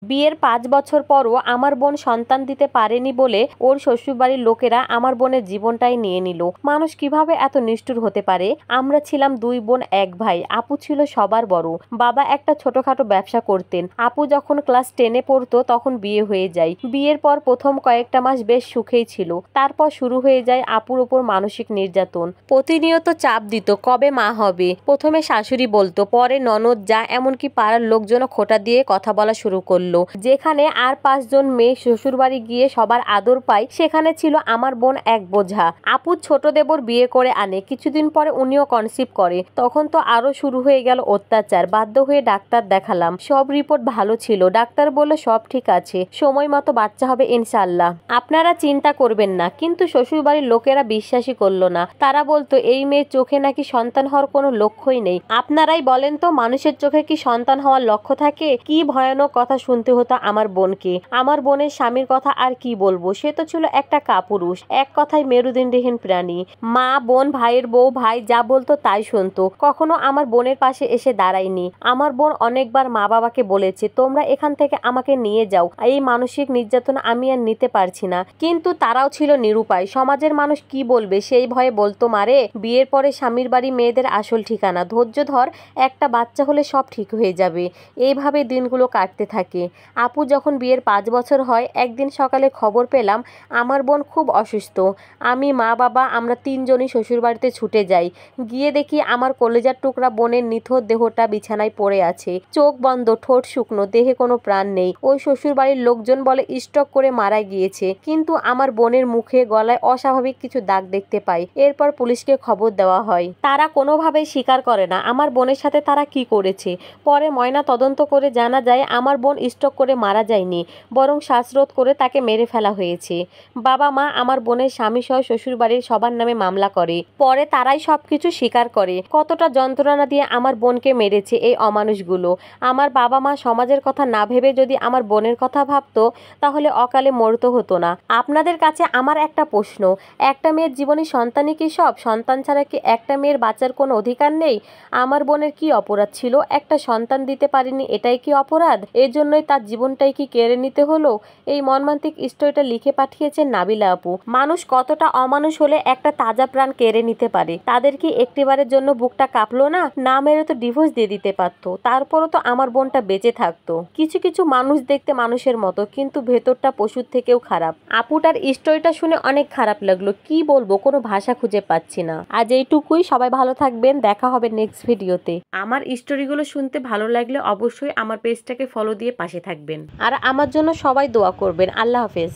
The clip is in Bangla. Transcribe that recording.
বিয়ের ৫ বছর পরও আমার বোন সন্তান দিতে পারেনি বলে ওর শ্বশুরবাড়ির লোকেরা আমার বোনের জীবনটাই নিয়ে নিল। মানুষ কিভাবে এত নিষ্ঠুর হতে পারে? আমরা ছিলাম ২ বোন ১ ভাই। আপু ছিল সবার বড়। বাবা একটা ছোটখাটো ব্যবসা করতেন। আপু যখন ক্লাস 10-এ পড়তো তখন বিয়ে হয়ে যায়। বিয়ের পর প্রথম কয়েকটা মাস বেশ সুখেই ছিল। তারপর শুরু হয়ে যায় আপুর ওপর মানসিক নির্যাতন। প্রতিনিয়ত চাপ দিত কবে মা হবে। প্রথমে শাশুড়ি বলতো, পরে ননদ, যা, এমনকি পাড়ার লোকজনও খোঁটা দিয়ে কথা বলা শুরু করলো। যেখানে আর ৫ জন মেয়ে শ্বশুরবাড়ি গিয়ে সবার আদর পায়, সেখানে ছিল আমার বোন এক বোঝা। আপু ছোট দেবর বিয়ে করে আনে। কিছুদিন পরে উনিও কনসিভ করে। তখন তো আরো শুরু হয়ে গেল অত্যাচার। বাধ্য হয়ে ডাক্তার দেখালাম। সব রিপোর্ট ভালো ছিল। ডাক্তার বলল সব ঠিক আছে, সময় মতো বাচ্চা হবে ইনশাআল্লাহ, আপনারা চিন্তা করবেন না। কিন্তু শ্বশুরবাড়ির লোকেরা বিশ্বাসই করলো না। তারা বলতো এই মেয়ের চোখে নাকি সন্তান হওয়ার কোনো লক্ষ্যই নেই। আপনারাই বলেন তো, মানুষের চোখে কি সন্তান হওয়ার লক্ষ্য থাকে? কি ভয়ানক কথা শুনতে হতো আমার বোনকে। আমার বোনের স্বামীর কথা আর কি বলবো, সে তো ছিল একটা কাপুরুষ, এক কথায় মেরুদণ্ডহীন প্রাণী। মা, বোন, ভাইয়ের বউ, ভাই যা বলতো তাই শুনতো। কখনো আমার বোনের পাশে এসে দাঁড়ায়নি। আমার বোন অনেকবার মা বাবাকে বলেছে, তোমরা এখান থেকে আমাকে নিয়ে যাও, এই মানসিক নির্যাতন আমি আর নিতে পারছি না। কিন্তু তারাও ছিল নিরুপায়। সমাজের মানুষ কি বলবে সেই ভয়ে বলতো, মারে বিয়ের পরে স্বামীর বাড়ি মেয়েদের আসল ঠিকানা, ধৈর্য ধর, একটা বাচ্চা হলে সব ঠিক হয়ে যাবে। এইভাবে দিনগুলো কাটতে থাকে। আপু যখন বিয়ের ৫ বছর হয়, একদিন সকালে খবর পেলাম আমার বোন খুব অসুস্থ। আমি, মা, বাবা, আমরা ৩ জনই শ্বশুরবাড়িতে ছুটে যাই। গিয়ে দেখি আমার কলেজার টুকরা বোনের নিথর দেহটা বিছানায় পড়ে আছে। চোখ বন্ধ, ঠোঁট শুকনো, দেহে কোনো প্রাণ নেই। ওই শ্বশুরবাড়ির লোকজন বলে স্ট্রোক করে মারা গিয়েছে। কিন্তু আমার বোনের মুখে, গলায় অস্বাভাবিক কিছু দাগ দেখতে পাই। এরপর পুলিশকে খবর দেওয়া হয়। তারা কোনোভাবেই স্বীকার করে না আমার বোনের সাথে তারা কি করেছে। পরে ময়না তদন্ত করে জানা যায় আমার বোন স্ট্রোক করে মারা যায়নি, বরং শ্বাসরোধ করে তাকে মেরে ফেলা হয়েছে। বাবা মা, আমার বোনের স্বামী সহ শ্বশুরবাড়ির সবার নামে মামলা করে। পরে তারাই সবকিছু স্বীকার করে। কতটা যন্ত্রণা দিয়ে আমার বোনকে মেরেছে এই অমানুষগুলো। আমার বাবা মা সমাজের কথা না ভেবে যদি আমার বোনের কথা ভাবতো, তাহলে অকালে মরতে হতো না। আপনাদের কাছে আমার একটা প্রশ্ন, একটা মেয়ের জীবনে সন্তানই কি সব? সন্তান ছাড়া কি একটা মেয়ের বাঁচার কোনো অধিকার নেই? আমার বোনের কি অপরাধ ছিল? একটা সন্তান দিতে পারিনি, এটাই কি অপরাধ? এজন্যই তার জীবনটাই কি কেড়ে নিতে হলো? এই মর্মান্তিক স্টোরিটা লিখে পাঠিয়েছেন নাবিলা আপু। মানুষ কতটা অমানুষ হলে একটা তাজা প্রাণ কেড়ে নিতে পারে? তাদের কি একটিবারের জন্য বুকটা কাঁপলো না? না মেরে তো ডিভোর্স দিয়ে দিতে পারতো। তারপরও তো আমার বোনটা বেঁচে থাকতো। কিছু কিছু মানুষ দেখতে মানুষের মতো, কিন্তু ভেতরটা পশুর থেকেও খারাপ। আপুটার স্টোরিটা শুনে অনেক খারাপ লাগলো। কি বলবো, কোনো ভাষা খুঁজে পাচ্ছি না। আজ এইটুকুই। সবাই ভালো থাকবেন, দেখা হবে নেক্সট ভিডিওতে। আমার স্টোরিগুলো শুনতে ভালো লাগলে অবশ্যই আমার পেজটাকে ফলো দিয়ে পাশে থাকবেন। আর আমার জন্য সবাই দোয়া করবেন। আল্লাহ হাফেজ।